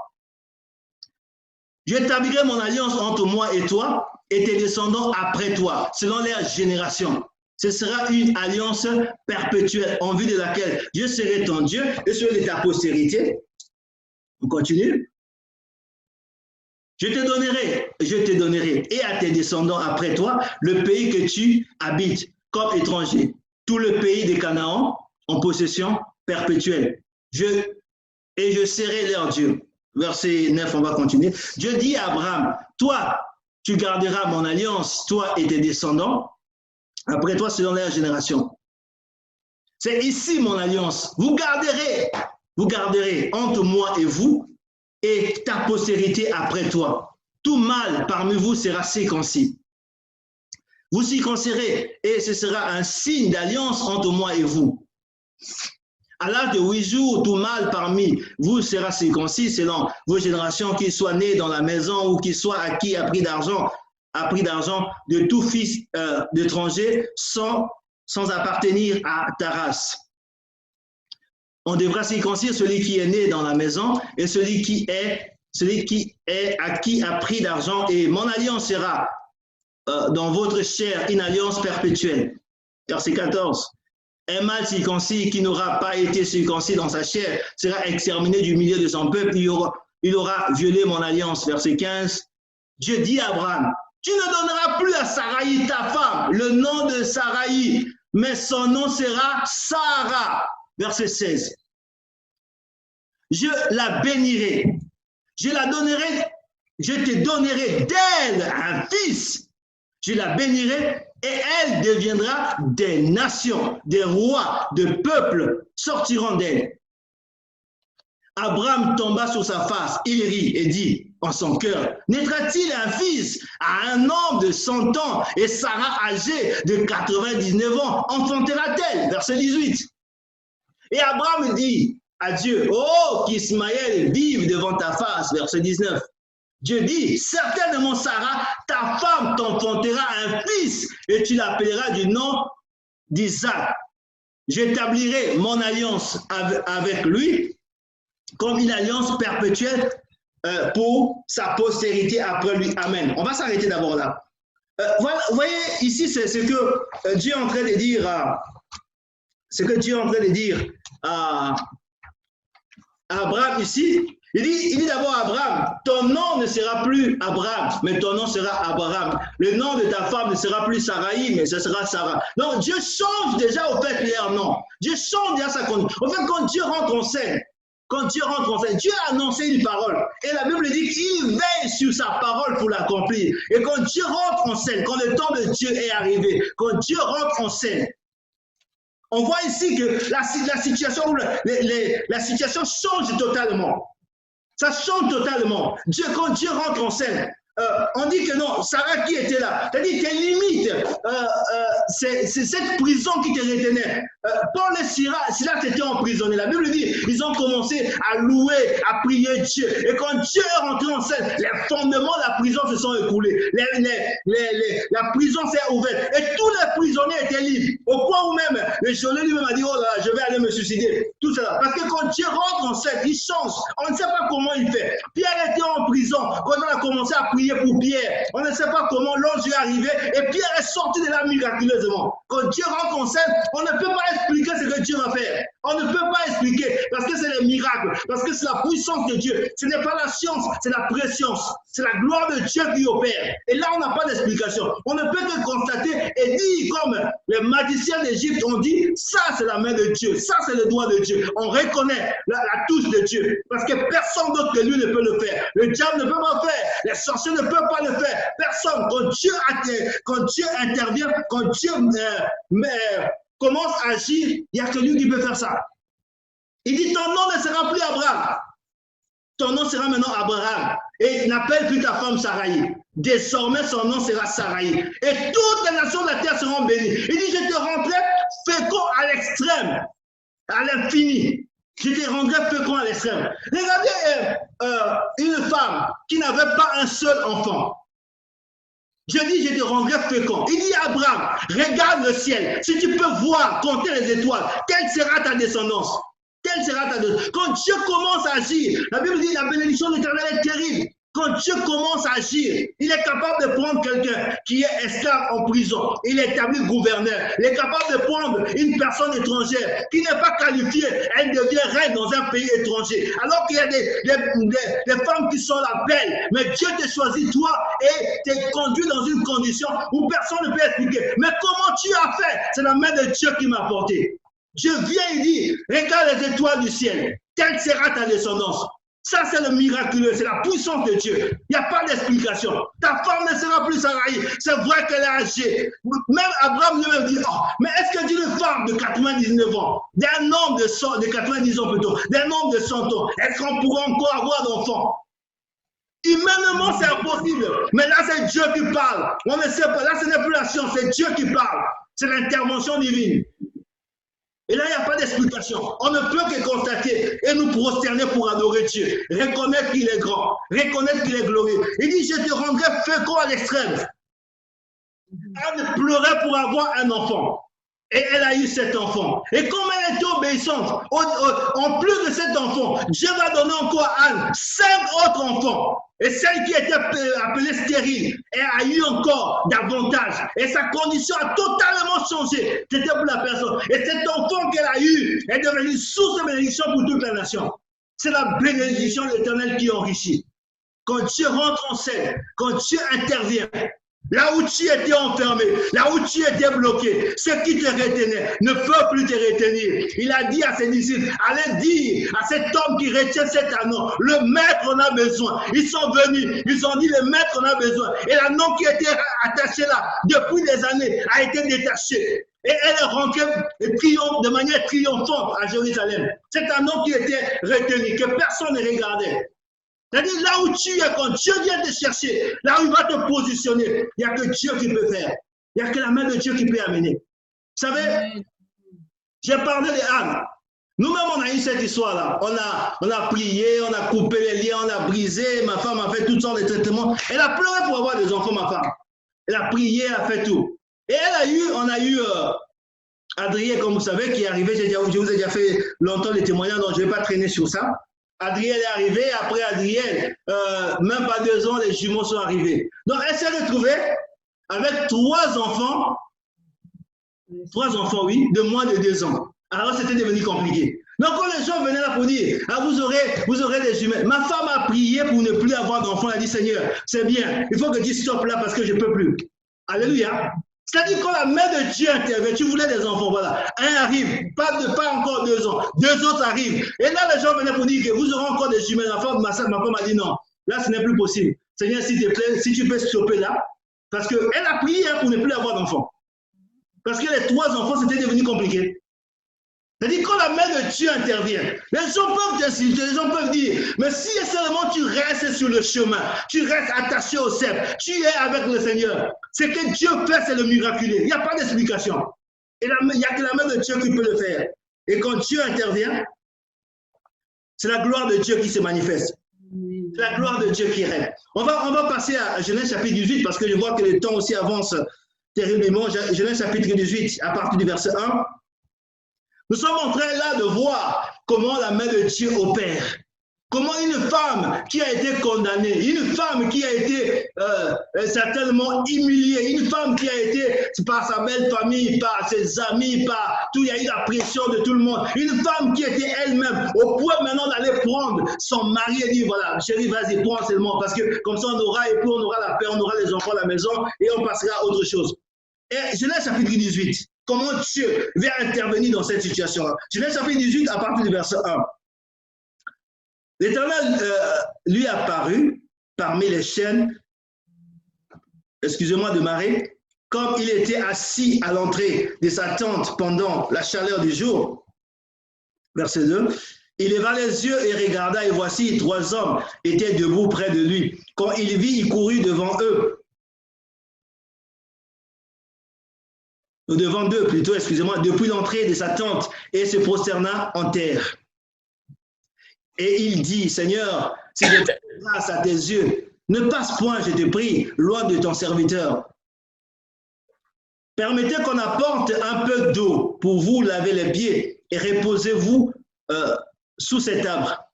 J'établirai mon alliance entre moi et toi et tes descendants après toi, selon leur génération. Ce sera une alliance perpétuelle en vue de laquelle je serai ton Dieu et celui de ta postérité. On continue. Je te donnerai et à tes descendants après toi le pays que tu habites comme étranger, tout le pays de Canaan en possession perpétuelle. Et je serai leur Dieu. Verset 9, on va continuer. Dieu dit à Abraham, toi, tu garderas mon alliance, toi et tes descendants, après toi selon leur génération. C'est ici mon alliance. Vous garderez entre moi et vous et ta postérité après toi. Tout mâle parmi vous sera circoncis. Vous circoncirez et ce sera un signe d'alliance entre moi et vous. À l'âge de 8 jours, tout mâle parmi vous sera circoncis selon vos générations, qu'il soit né dans la maison ou qu'il soit acquis à prix d'argent de tout fils d'étranger sans appartenir à ta race. On devra circoncire celui qui est né dans la maison et celui qui est acquis à prix d'argent, et mon alliance sera dans votre chair une alliance perpétuelle. Verset 14. Un mâle circoncis qui n'aura pas été circoncis dans sa chair sera exterminé du milieu de son peuple. Il aura violé mon alliance. Verset 15. Dieu dit à Abraham, tu ne donneras plus à Saraï, ta femme, le nom de Saraï, mais son nom sera Sarah. Verset 16. Je la bénirai, je la donnerai, je te donnerai d'elle un fils, je la bénirai et elle deviendra des nations, des rois, des peuples sortiront d'elle. Abraham tomba sur sa face, il rit et dit en son cœur, naîtra-t-il un fils à un homme de 100 ans et Sarah âgée de 99 ans, enfantera-t-elle? Verset 18. Et Abraham dit à Dieu, oh, qu'Ismaël vive devant ta face, verset 19. Dieu dit, certainement Sarah, ta femme t'enfantera un fils et tu l'appelleras du nom d'Isaac. J'établirai mon alliance avec lui comme une alliance perpétuelle pour sa postérité après lui. Amen. On va s'arrêter d'abord là. Vous voyez, ici, c'est ce que Dieu est en train de dire. Ce que Dieu est en train de dire à Abraham ici. Il dit d'abord à Abraham, ton nom ne sera plus Abraham, mais ton nom sera Abraham. Le nom de ta femme ne sera plus Saraï, mais ce sera Sarah. Donc Dieu change déjà au fait leur nom. Dieu change déjà sa conduite. Au fait, quand Dieu rentre en scène, Dieu a annoncé une parole. Et la Bible dit qu'il veille sur sa parole pour l'accomplir. Et quand Dieu rentre en scène, quand le temps de Dieu est arrivé, quand Dieu rentre en scène, on voit ici que la situation change totalement. Ça change totalement. Quand Dieu rentre en scène, on dit que non, Sarah qui était là, c'est-à-dire qu'elle limite, c'est cette prison qui te retenait. Paul et Silas étaient emprisonnés. La Bible dit, ils ont commencé à louer, à prier Dieu. Et quand Dieu est rentré en scène, les fondements de la prison se sont écoulés. La prison s'est ouverte. Et tous les prisonniers étaient libres. Au point où même, le geôlier lui-même a dit, oh là, je vais aller me suicider. Tout cela. Parce que quand Dieu rentre en scène, il change. On ne sait pas comment il fait. Pierre était en prison. Quand on a commencé à prier pour Pierre, on ne sait pas comment l'ange est arrivé et Pierre est sorti de là miraculeusement. Quand Dieu rentre en scène, on ne peut pas expliquer ce que Dieu va faire. On ne peut pas expliquer parce que c'est les miracles, parce que c'est la puissance de Dieu. Ce n'est pas la science, c'est la préscience. C'est la gloire de Dieu qui opère. Et là, on n'a pas d'explication. On ne peut que constater et dire comme les magiciens d'Égypte ont dit, ça c'est la main de Dieu, ça c'est le doigt de Dieu. On reconnaît la touche de Dieu parce que personne d'autre que lui ne peut le faire. Le diable ne peut pas le faire. Les sorciers ne peuvent pas le faire. Personne. Quand Dieu intervient, quand Dieu commence à agir, il n'y a que lui qui peut faire ça. Il dit, ton nom ne sera plus Abraham. Ton nom sera maintenant Abraham. Et n'appelle plus ta femme Saraï. Désormais, son nom sera Saraï. Et toutes les nations de la terre seront bénies. Il dit, je te rendrai fécond à l'extrême, à l'infini. Je te rendrai fécond à l'extrême. Regardez une femme qui n'avait pas un seul enfant. Je dis, je te rendrai fécond. Il dit à Abraham, regarde le ciel. Si tu peux voir, compter les étoiles, quelle sera ta descendance? Quelle sera ta descendance? Quand Dieu commence à agir, la Bible dit, la bénédiction de l'Éternel est terrible. Quand Dieu commence à agir, il est capable de prendre quelqu'un qui est esclave en prison. Il est établi gouverneur. Il est capable de prendre une personne étrangère qui n'est pas qualifiée. Elle devient reine dans un pays étranger. Alors qu'il y a des femmes qui sont là belles. Mais Dieu te choisit toi et te conduit dans une condition où personne ne peut expliquer. Mais comment tu as fait? C'est la main de Dieu qui m'a porté. Dieu vient et dit, regarde les étoiles du ciel. Quelle sera ta descendance? Ça, c'est le miraculeux, c'est la puissance de Dieu. Il n'y a pas d'explication. Ta femme ne sera plus Saraï. C'est vrai qu'elle est âgée. Même Abraham lui-même dit, oh, mais est-ce que Dieu, une femme de 99 ans, d'un homme de 90 ans plutôt, d'un homme de 100 ans, est-ce qu'on pourra encore avoir d'enfants? Humainement, c'est impossible. Mais là, c'est Dieu qui parle. On ne sait pas. Là, ce n'est plus la science, c'est Dieu qui parle. C'est l'intervention divine. Et là, il n'y a pas d'explication. On ne peut que constater et nous prosterner pour adorer Dieu. Reconnaître qu'il est grand. Reconnaître qu'il est glorieux. Il dit, je te rendrai fécond à l'extrême. Elle pleurait pour avoir un enfant. Et elle a eu cet enfant. Et comme elle était obéissante, en plus de cet enfant, Dieu va donner encore à Anne 5 autres enfants. Et celle qui était appelée stérile, elle a eu encore davantage. Et sa condition a totalement changé. C'était pour la personne. Et cet enfant qu'elle a eu est devenu une source de bénédiction pour toute la nation. C'est la bénédiction de l'Éternel qui enrichit. quand Dieu rentre en scène, quand Dieu intervient, là où tu étais enfermé, là où tu étais bloqué, ceux qui te retenaient ne peuvent plus te retenir. Il a dit à ses disciples, allez dire à cet homme qui retient cet anneau, le maître en a besoin. Ils sont venus, ils ont dit, le maître en a besoin. Et l'anneau qui était attaché là, depuis des années, a été détaché. Et elle rentrait de manière triomphante à Jérusalem. Cet anneau qui était retenu, que personne ne regardait. C'est-à-dire, là où tu es, quand Dieu vient te chercher, là où il va te positionner, il n'y a que Dieu qui peut faire. Il n'y a que la main de Dieu qui peut amener. Vous savez, j'ai parlé de Anne. Nous-mêmes, on a eu cette histoire-là. On a prié, on a coupé les liens, on a brisé. Ma femme a fait toutes sortes de traitements. Elle a pleuré pour avoir des enfants, ma femme. Elle a prié, elle a fait tout. Et on a eu Adrien, comme vous savez, qui est arrivé. Je vous ai déjà fait longtemps les témoignages, donc je ne vais pas traîner sur ça. Adrien est arrivé, après Adrien, même pas 2 ans, les jumeaux sont arrivés. Donc, elle s'est retrouvée avec 3 enfants, oui, de moins de 2 ans. Alors, c'était devenu compliqué. Donc, quand les gens venaient là pour dire, ah, vous aurez des jumelles. Ma femme a prié pour ne plus avoir d'enfants. Elle a dit, Seigneur, c'est bien, il faut que tu stoppes là parce que je ne peux plus. Alléluia. C'est-à-dire quand la main de Dieu intervient, tu voulais des enfants, voilà. Un arrive, pas encore 2 ans. 2 autres arrivent. Et là, les gens venaient pour dire que vous aurez encore des jumelles. Ma femme m'a dit non. Là, ce n'est plus possible. Seigneur, s'il te plaît, si tu peux stopper là. Parce qu'elle a prié pour ne plus avoir d'enfants. Parce que les 3 enfants, c'était devenu compliqué. C'est-à-dire quand la main de Dieu intervient, les gens peuvent t'insulter, les gens peuvent dire, mais si seulement tu restes sur le chemin, tu restes attaché au cep, tu es avec le Seigneur, ce que Dieu fait, c'est le miraculé. Il n'y a pas d'explication. Et il n'y a que la main de Dieu qui peut le faire. Et quand Dieu intervient, c'est la gloire de Dieu qui se manifeste. C'est la gloire de Dieu qui règne. On va passer à Genèse chapitre 18 parce que je vois que le temps aussi avance terriblement. Genèse chapitre 18 à partir du verset 1. Nous sommes en train là de voir comment la main de Dieu opère. Comment une femme qui a été condamnée, une femme qui a été certainement humiliée, une femme qui a été par sa belle famille, par ses amis, par tout, il y a eu la pression de tout le monde. Une femme qui était elle-même au point maintenant d'aller prendre son mari et dire voilà, chérie, vas-y, prends seulement parce que comme ça on aura et puis on aura la paix, on aura les enfants à la maison et on passera à autre chose. Et Genèse chapitre 18. Comment Dieu vient intervenir dans cette situation-là. Genèse chapitre 18 à partir du verset 1. L'Éternel lui apparut parmi les chênes, excusez-moi de marée, comme il était assis à l'entrée de sa tente pendant la chaleur du jour. Verset 2. Il leva les yeux et regarda, et voici 3 hommes étaient debout près de lui. Quand il vit, il courut devant eux. Devant d'eux, plutôt, excusez-moi, depuis l'entrée de sa tente, et se prosterna en terre. Et il dit, Seigneur, si je fais grâce à tes yeux, ne passe point, je te prie, loin de ton serviteur. Permettez qu'on apporte un peu d'eau pour vous laver les pieds et reposez-vous sous cet arbre.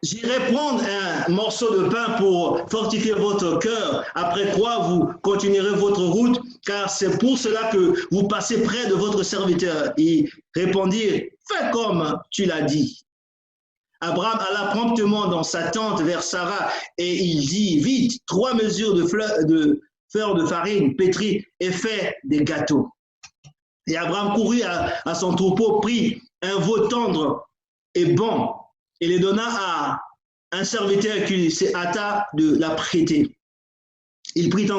J'irai prendre un morceau de pain pour fortifier votre cœur, après quoi vous continuerez votre route, car c'est pour cela que vous passez près de votre serviteur. Ils répondirent, fais comme tu l'as dit. Abraham alla promptement dans sa tente vers Sarah et il dit, vite, 3 mesures de fleur de farine pétrie et fait des gâteaux. Et Abraham courut à son troupeau, prit un veau tendre et bon, et les donna à un serviteur qui s'est hâta de la prêter. Il prit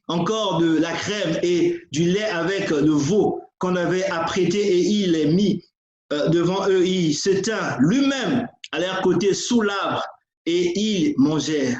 encore de la crème et du lait avec le veau qu'on avait apprêté et il les mit devant eux. Il se tint lui-même à leur côté sous l'arbre et ils mangèrent.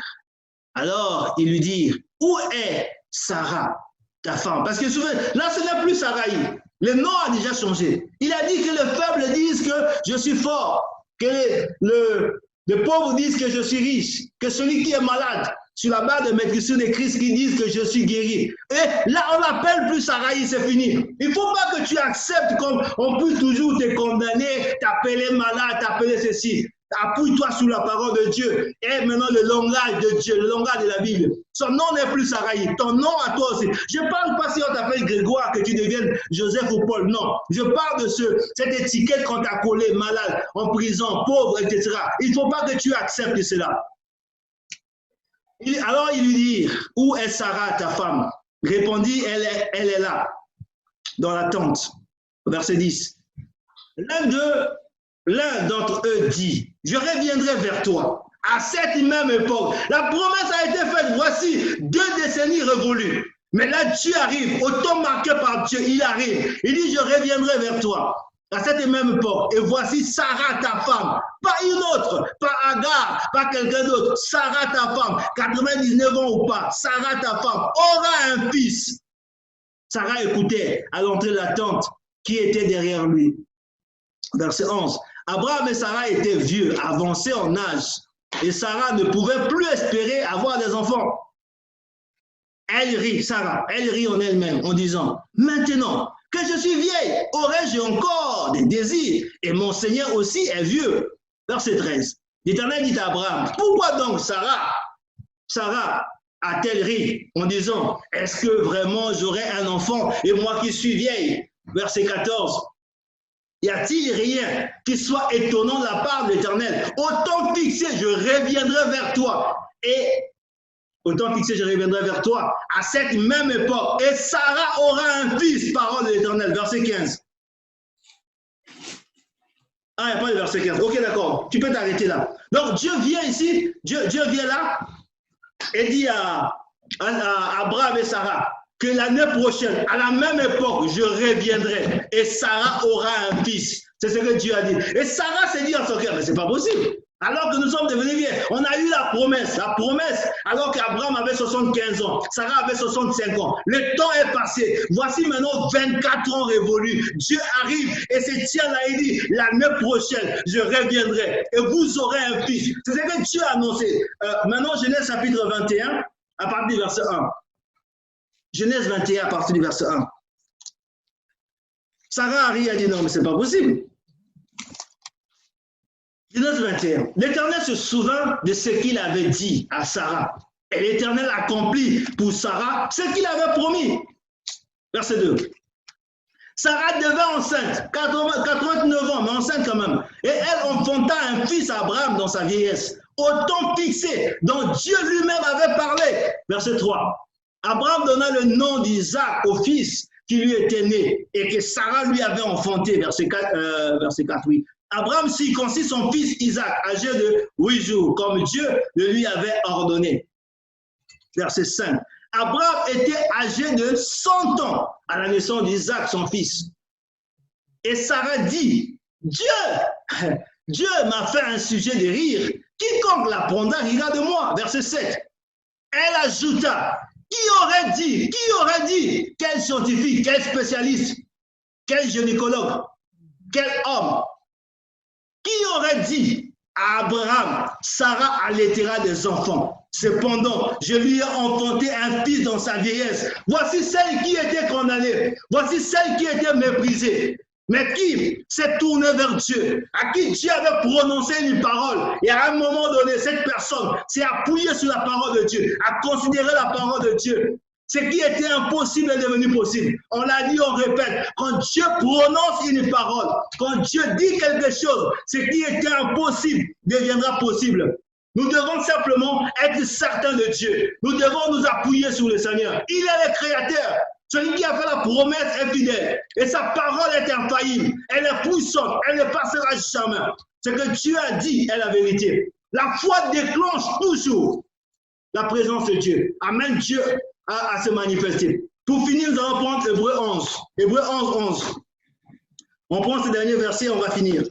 Alors ils lui dirent, où est Sarah, ta femme? Parce que souvent, là ce n'est plus Sarai. Le nom a déjà changé. Il a dit que les faibles disent que je suis fort. Que les pauvres disent que je suis riche, que celui qui est malade, sur la base de maîtrise de Christ qui disent que je suis guéri. Et là, on n'appelle plus Sarai, c'est fini. Il ne faut pas que tu acceptes comme on peut toujours te condamner, t'appeler malade, t'appeler ceci. Appuie-toi sur la parole de Dieu. Et maintenant, le langage de Dieu, le langage de la Bible. Son nom n'est plus Saraï. Ton nom à toi aussi. Je ne parle pas si on t'appelle Grégoire, que tu deviennes Joseph ou Paul. Non. Je parle de cette étiquette qu'on t'a collée, malade, en prison, pauvre, etc. Il ne faut pas que tu acceptes cela. Alors il lui dit, où est Sarah, ta femme? Répondit, elle est là, dans la tente. Verset 10. L'un d'entre eux dit, je reviendrai vers toi à cette même époque. La promesse a été faite, voici 2 décennies révolues. Mais là, Dieu arrive, autant marqué par Dieu, il arrive. Il dit, je reviendrai vers toi à cette même époque. Et voici Sarah, ta femme, pas une autre, pas Agar, pas quelqu'un d'autre. Sarah, ta femme, 99 ans ou pas, Sarah, ta femme, aura un fils. Sarah écoutait à l'entrée de la tente qui était derrière lui. Verset 11. Abraham et Sarah étaient vieux, avancés en âge, et Sarah ne pouvait plus espérer avoir des enfants. Elle rit, Sarah, elle rit en elle-même en disant, maintenant que je suis vieille, aurais-je encore des désirs, et mon Seigneur aussi est vieux. Verset 13. L'Éternel dit à Abraham, pourquoi donc Sarah a-t-elle ri en disant, est-ce que vraiment j'aurai un enfant et moi qui suis vieille? Verset 14. Y a-t-il rien qui soit étonnant de la part de l'Éternel? Autant fixé, je reviendrai vers toi. Et autant fixé, je reviendrai vers toi à cette même époque. Et Sarah aura un fils, parole de l'Éternel. Verset 15. Ah, il n'y a pas de verset 15. Ok, d'accord. Tu peux t'arrêter là. Donc, Dieu vient ici, Dieu vient là et dit à Abraham et Sarah que l'année prochaine, à la même époque, je reviendrai et Sarah aura un fils. C'est ce que Dieu a dit. Et Sarah s'est dit en son cœur, mais c'est pas possible. Alors que nous sommes devenus vieux, on a eu la promesse, alors qu'Abraham avait 75 ans, Sarah avait 65 ans. Le temps est passé. Voici maintenant 24 ans révolus. Dieu arrive et se tient là et dit, l'année prochaine, je reviendrai et vous aurez un fils. C'est ce que Dieu a annoncé. Maintenant, Genèse chapitre 21, à partir du verset 1. Genèse 21, à partir du verset 1. Sarah arrive et a dit, non, mais c'est pas possible. Genèse 21. L'Éternel se souvint de ce qu'il avait dit à Sarah. Et l'Éternel accomplit pour Sarah ce qu'il avait promis. Verset 2. Sarah devint enceinte, 89 ans, mais enceinte quand même. Et elle enfanta un fils à Abraham dans sa vieillesse, au temps fixé dont Dieu lui-même avait parlé. Verset 3. Abraham donna le nom d'Isaac au fils qui lui était né et que Sarah lui avait enfanté. Verset 4, oui. Abraham circoncit son fils Isaac, âgé de 8 jours, comme Dieu le lui avait ordonné. Verset 5. Abraham était âgé de 100 ans à la naissance d'Isaac, son fils. Et Sarah dit, Dieu m'a fait un sujet de rire. Quiconque l'apprendra rira de moi. Verset 7. Elle ajouta, qui aurait dit, quel scientifique, quel spécialiste, quel gynécologue, quel homme, qui aurait dit à Abraham, Sarah allaitera des enfants. Cependant, je lui ai enfanté un fils dans sa vieillesse. Voici celle qui était condamnée. Voici celle qui était méprisée. Mais qui s'est tournée vers Dieu, à qui Dieu avait prononcé une parole. Et à un moment donné, cette personne s'est appuyée sur la parole de Dieu, a considéré la parole de Dieu. Ce qui était impossible est devenu possible. On l'a dit, on répète. Quand Dieu prononce une parole, quand Dieu dit quelque chose, ce qui était impossible deviendra possible. Nous devons simplement être certains de Dieu. Nous devons nous appuyer sur le Seigneur. Il est le Créateur. Celui qui a fait la promesse est fidèle. Et sa parole est infaillible. Elle est puissante. Elle ne passera jamais. Ce que Dieu a dit est la vérité. La foi déclenche toujours la présence de Dieu. Amen. Dieu a à se manifester. Pour finir, nous allons prendre Hébreu 11. Hébreu 11, 11. On prend ce dernier verset et on va finir.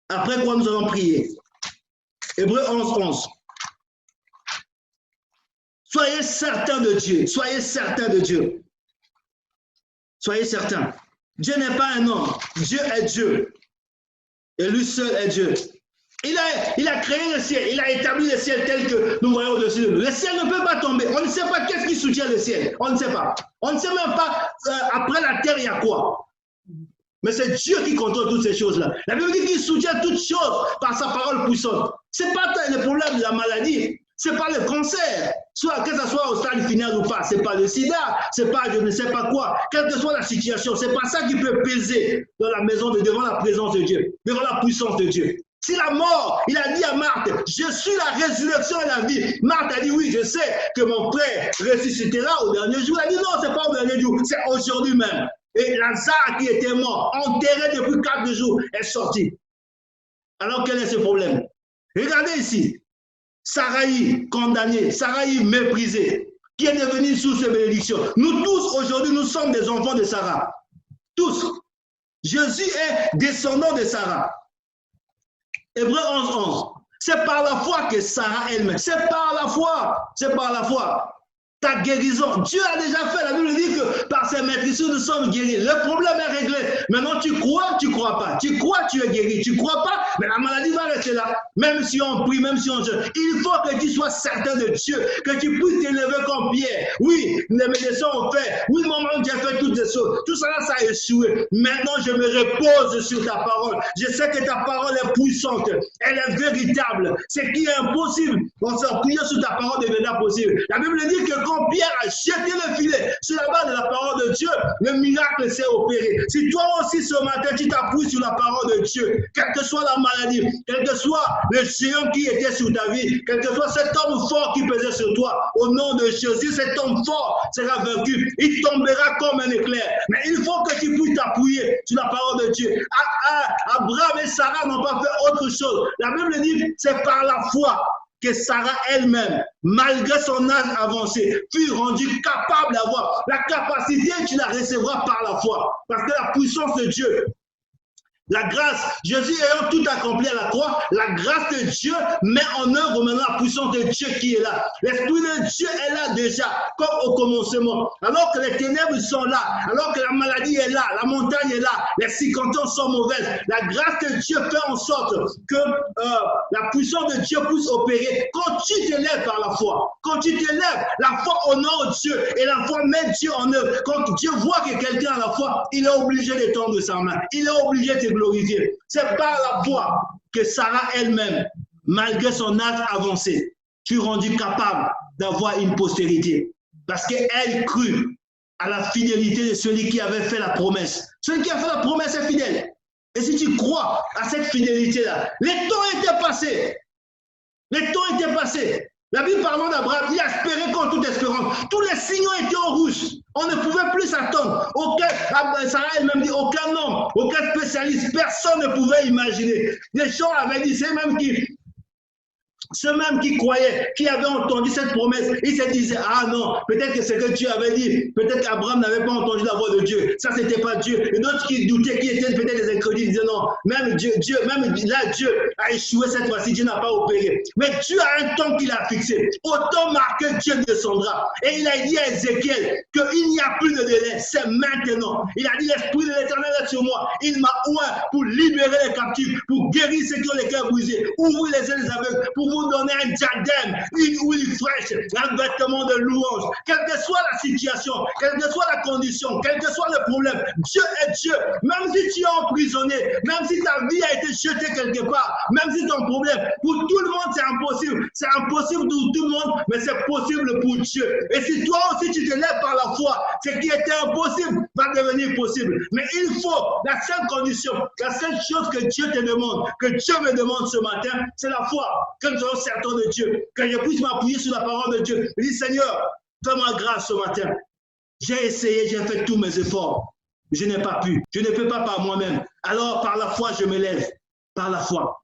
Après quoi nous allons prier. Hébreu 11, 11. Soyez certains de Dieu. Soyez certains de Dieu. Soyez certains. Dieu n'est pas un homme. Dieu est Dieu. Et lui seul est Dieu. Il a créé le ciel. Il a établi le ciel tel que nous voyons au-dessus de nous. Le ciel ne peut pas tomber. On ne sait pas qu'est-ce qui soutient le ciel. On ne sait pas. On ne sait même pas après la terre, il y a quoi. Mais c'est Dieu qui contrôle toutes ces choses-là. La Bible dit qu'il soutient toutes choses par sa parole puissante. Ce n'est pas le problème de la maladie. Ce n'est pas le cancer. Soit que ce soit au stade final ou pas, c'est pas le sida, c'est pas je ne sais pas quoi, quelle que soit la situation, c'est pas ça qui peut peser dans la maison de devant la présence de Dieu, devant la puissance de Dieu. Si la mort, il a dit à Marthe, je suis la résurrection et la vie. Marthe a dit, oui, je sais que mon frère ressuscitera au dernier jour. Elle a dit, non, c'est pas au dernier jour, c'est aujourd'hui même. Et Lazare qui était mort, enterré depuis 4 jours, est sorti. Alors quel est ce problème? Regardez ici, Saraï condamné, Saraï méprisé, qui est devenu source de bénédiction. Nous tous aujourd'hui, nous sommes des enfants de Sarah. Tous. Jésus est descendant de Sarah. Hébreux 11:11. C'est par la foi que Sarah elle-même, c'est par la foi. Ta guérison, Dieu a déjà fait. La Bible dit que par ses maîtrisures nous sommes guéris. Le problème est réglé. Maintenant, tu crois pas. Tu crois, tu es guéri. Tu crois pas, mais la maladie va rester là. Même si on prie, même si on jeûne. Il faut que tu sois certain de Dieu, que tu puisses t'élever comme Pierre. Oui, les médecins ont fait. Oui, maman, Dieu a fait toutes ces choses. Tout cela, ça a échoué. Maintenant, je me repose sur ta parole. Je sais que ta parole est puissante. Elle est véritable. Ce qui est impossible, on s'appuie sur ta parole deviendra possible. La Bible dit que quand Pierre a jeté le filet sur la base de la parole de Dieu, le miracle s'est opéré. Si toi aussi ce matin tu t'appuies sur la parole de Dieu, quelle que soit la maladie, quel que soit le géant qui était sur ta vie, quel que soit cet homme fort qui pesait sur toi, au nom de Jésus, cet homme fort sera vaincu. Il tombera comme un éclair. Mais il faut que tu puisses t'appuyer sur la parole de Dieu. Abraham et Sarah n'ont pas fait autre chose. La Bible dit c'est par la foi que Sarah elle-même, malgré son âge avancé, fut rendue capable d'avoir la capacité, tu la recevras par la foi. Parce que la puissance de Dieu, la grâce, Jésus ayant tout accompli à la croix, la grâce de Dieu met en œuvre maintenant la puissance de Dieu qui est là. L'Esprit de Dieu est là déjà, comme au commencement. Alors que les ténèbres sont là, alors que la maladie est là, la montagne est là, les circonstances sont mauvaises, la grâce de Dieu fait en sorte que la puissance de Dieu puisse opérer. Quand tu t'élèves par la foi, quand tu t'élèves, la foi honore Dieu et la foi met Dieu en œuvre. Quand Dieu voit que quelqu'un a la foi, il est obligé de tendre sa main, il est obligé de glorifier. C'est par la foi que Sarah elle-même, malgré son âge avancé, fut rendue capable d'avoir une postérité. Parce qu'elle crut à la fidélité de celui qui avait fait la promesse. Celui qui a fait la promesse est fidèle. Et si tu crois à cette fidélité-là, les temps étaient passés. Les temps étaient passés. La Bible parlant d'Abraham, il a espéré contre toute espérance. Tous les signaux étaient en rouge. On ne pouvait plus s'attendre. Sarah elle-même dit, aucun homme, aucun spécialiste, personne ne pouvait imaginer. Les gens avaient dit, c'est même qui... Ceux même qui croyaient, qui avaient entendu cette promesse, ils se disaient, ah non, peut-être que ce que Dieu avait dit, peut-être qu'Abraham n'avait pas entendu la voix de Dieu. Ça, c'était pas Dieu. Et d'autres qui doutaient, qui étaient peut-être des incrédules, disaient non, même Dieu, même là, Dieu a échoué cette fois-ci, Dieu n'a pas opéré. Mais Dieu a un temps qu'il a fixé. Autant marqué, Dieu descendra. Et il a dit à Ézéchiel qu'il n'y a plus de délai, c'est maintenant. Il a dit, l'Esprit de l'Éternel est sur moi. Il m'a oint pour libérer les captifs, pour guérir ceux qui ont les cœurs brisés, ouvrir les yeux des aveugles, pour vous donner un diadème, une huile fraîche, un vêtement de louange. Quelle que soit la situation, quelle que soit la condition, quel que soit le problème, Dieu est Dieu. Même si tu es emprisonné, même si ta vie a été jetée quelque part, même si ton problème, pour tout le monde c'est impossible. C'est impossible pour tout le monde, mais c'est possible pour Dieu. Et si toi aussi tu te lèves par la foi, ce qui était impossible va devenir possible. Mais il faut, la seule condition, la seule chose que Dieu te demande, que Dieu me demande ce matin, c'est la foi. Que nous soyons certains de Dieu, que je puisse m'appuyer sur la parole de Dieu. Je dis, Seigneur, fais-moi grâce ce matin. J'ai essayé, j'ai fait tous mes efforts. Je n'ai pas pu. Je ne peux pas par moi-même. Alors, par la foi, je me lève. Par la foi.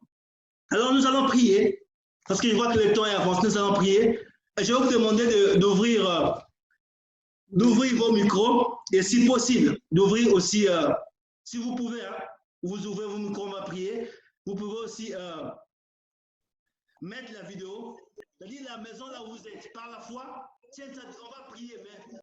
Alors, nous allons prier. Parce que je vois que le temps est avancé. Nous allons prier. Je vais vous demander d'ouvrir vos micros. Et si possible, d'ouvrir aussi, si vous pouvez, hein, vous ouvrez vos micros, on va prier. Vous pouvez aussi mettre la vidéo. C'est-à-dire la maison là où vous êtes. Par la foi, on va prier, mais